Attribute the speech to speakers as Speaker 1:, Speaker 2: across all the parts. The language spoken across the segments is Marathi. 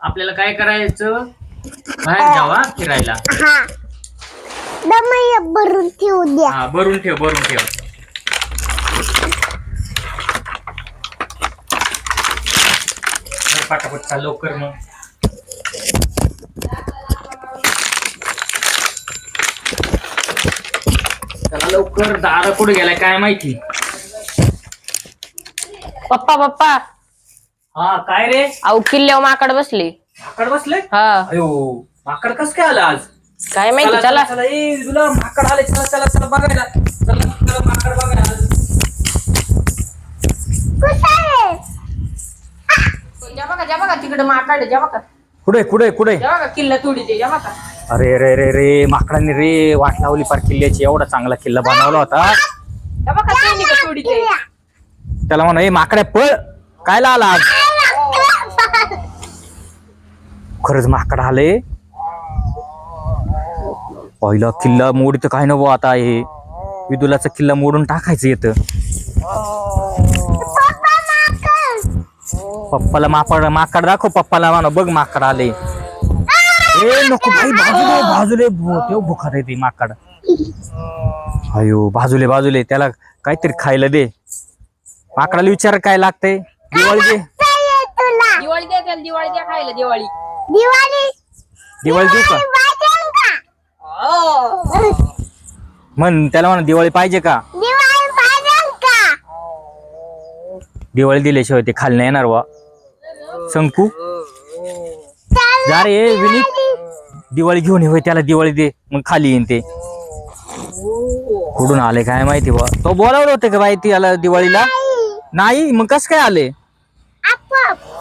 Speaker 1: आपल्याला काय करायचं, बाहेर जावा फिरायला.
Speaker 2: भरून ठेवू द्या.
Speaker 1: हा भरून ठेव, भरून ठेव. पटापट चाल लवकर मग. चला लवकर. दारा कुठे गेलाय काय माहिती.
Speaker 3: पप्पा पप्पा
Speaker 1: हा काय रे.
Speaker 3: अहो किल्ल्यावर माकड बसले.
Speaker 1: माकड बसले.
Speaker 3: हा
Speaker 1: अयो माकड कस काय आलं आज.
Speaker 3: काय माहिती. चला
Speaker 1: चला ए तुला माकड आले. चला चला चला बघायला. चला चला माकड बघायला.
Speaker 3: जा बघा तिकडे माकड. जा बघा
Speaker 1: कुठे कुठे कुठे.
Speaker 3: जा बघा किल्ला तोडी ते. जा बघा.
Speaker 1: अरे रे रे रे माकडांनी रे वाट लावली पार किल्ल्याची. एवढा चांगला किल्ला बनवला होता.
Speaker 3: जा बघा सैनिक तोडी ते.
Speaker 1: त्याला म्हणा ए माकड्या पळ. काय आला आज. खरंच माकड आले. पहिला किल्ला मोडीत काय नवं आता. हे विदुलाचा किल्ला मोडून टाकायचं येतं. पप्पाला माकड दाखव. पप्पाला म्हणा बघ माकड आले. ए नको भाई बाजूले बाजूले. ते भुखार येते माकड. अयो बाजूले बाजूले. त्याला काहीतरी खायला दे. माकडाला विचार काय लागतंय. दिवाळी दे.
Speaker 3: दिवाळी द्या त्याला. दिवाळी द्या खायला. दिवाळी
Speaker 1: दिवाळी देऊ का म्हण. त्याला म्हणा दिवाळी पाहिजे का. दिवाळी दिल्याशिवाय ते खाली नाही येणार वा. शंकू जा रे विनीत. दिवाळी घेऊन ये. त्याला दिवाळी दे मग खाली येईन ते. कुठून आले काय माहिती बा. तो बोलावलं होतं का बाई त्याला दिवाळीला. नाही मग कस काय आले.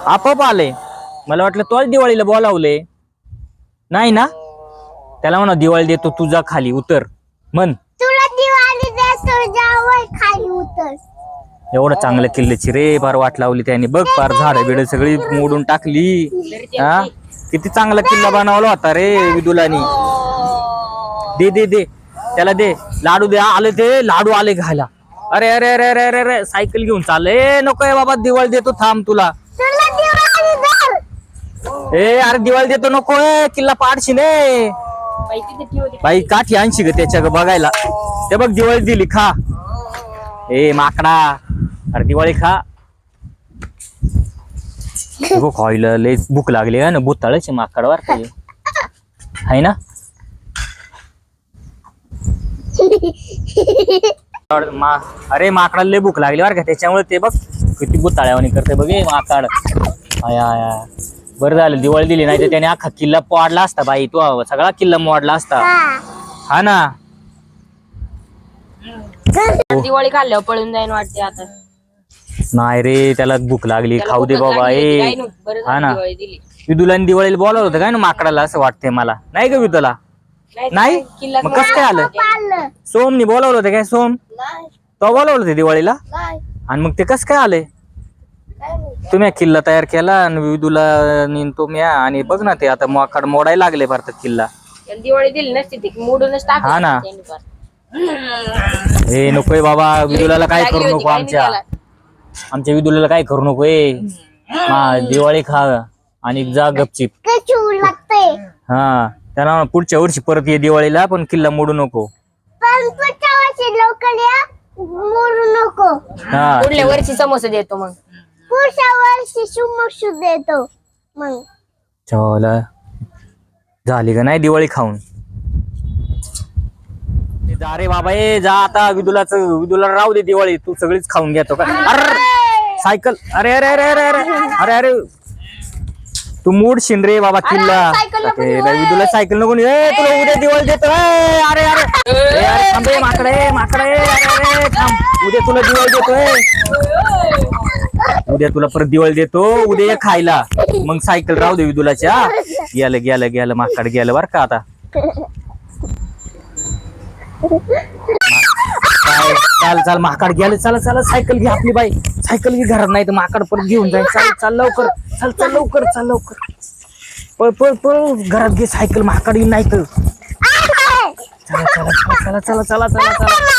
Speaker 1: आपोआप आले. मला वाटलं तोच दिवाळीला बोलावले. नाही ना. त्याला म्हणा दिवाळी देतो. तुझा खाली उतर म्हण.
Speaker 2: तुला दिवाळी देतो. जावं खाली उतर.
Speaker 1: एवढं चांगल्या किल्ल्याची रे फार वाट लावली त्याने. बघ फार झाडं बिड सगळी मोडून टाकली. हा किती चांगला किल्ला बनवला होता रे विदुलानी. दे दे दे त्याला दे. लाडू दे. आले ते लाडू आले घायला. अरे अरे अरे अरे अरे अरे सायकल घेऊन चालले. नको बाबा दिवाळी देतो थांब तुला. ए अरे दिवाळी देतो नको. किल्ला पाडशी ने बाई. काठी आणशी ग त्याच्या बघायला. ते बघ दिवाळी दिली खा. ए माकडा अरे दिवाळी खा. खायला लय भूक लागली ना. भूताळाची माकड वर काय आहे ना. अरे माकडाला लय भूक लागली बर का. त्याच्यामुळे ते बघ किती भूताळ्यावानी करते बघ हे माकड. आया आया बरं झालं दिवाळी दिली. नाही तर त्याने अख्खा किल्ला पाडला असता बाई. तो सगळा किल्ला मोडला असता. हा ना.
Speaker 3: दिवाळी खाल्ल्यावर पळून जाईन वाटते आता.
Speaker 1: नाही रे त्याला भूक लागली. खाऊ दे बाबा. ए हा ना. विदुलाने दिवाळीला बोलावलं होतं काय ना माकडाला असं वाटतंय मला. नाही का विदुला. नाही मग कसं काय आलं. सोमनी बोलावलं होतं काय. सोम तो बोलावलं होतं दिवाळीला. आणि मग ते कसं काय आले. तुम्ही किल्ला तयार केला आणि विदुला तुम्ही. आणि बघ ना ते आता माकड मोडायला लागले भारत किल्ला.
Speaker 3: दिवाळी दिली नसती ती मोडूनच टाक.
Speaker 1: हा ना. हे नकोय बाबा. विदुलाला काय करू नको. आमच्या विदुलाला काय करू नको. दिवाळी खा आणि जा गपचिप. हा त्यांना पुढच्या वर्षी परत ये दिवाळीला. पण किल्ला मोडू नको. हा
Speaker 3: पुढल्या वर्षी समोसे देतो. मग
Speaker 2: पुढच्या वर्षी शुमशू देतो. मग
Speaker 1: चला झाली का नाही दिवाळी खाऊन. जा रे बाबा. ए जा आता. विदुला राहू दे दिवाळी. तू सगळीच खाऊन घेतो का. अरे सायकल. अरे अरे अरे अरे अरे अरे अरे तू मोडशील रे बाबा किल्ला. विदुला सायकल नको. तुला उद्या दिवाळी देतो. अरे अरे अरे थांबे माकडे माकडे. अरे अरे थांब. उद्या तुला दिवाळी देतोय. उद्या तुला परत दिवाळी देतो. उद्या ये खायला. मग सायकल राहू दे विदुलाच्या. गेलं गेलं गेलं माकड गेलं बर का आता. चाल चाल माकड गेलं. चला चला सायकल घे आपली बाई. सायकल घे घरात. नाही तर माकड परत घेऊन जाईल. चाल चाल लवकर. चल चल लवकर. चाल लवकर. पळ पळ पळ घरात घे सायकल. माकड येईल नाही तर. चला चला चला चला चला चला चला.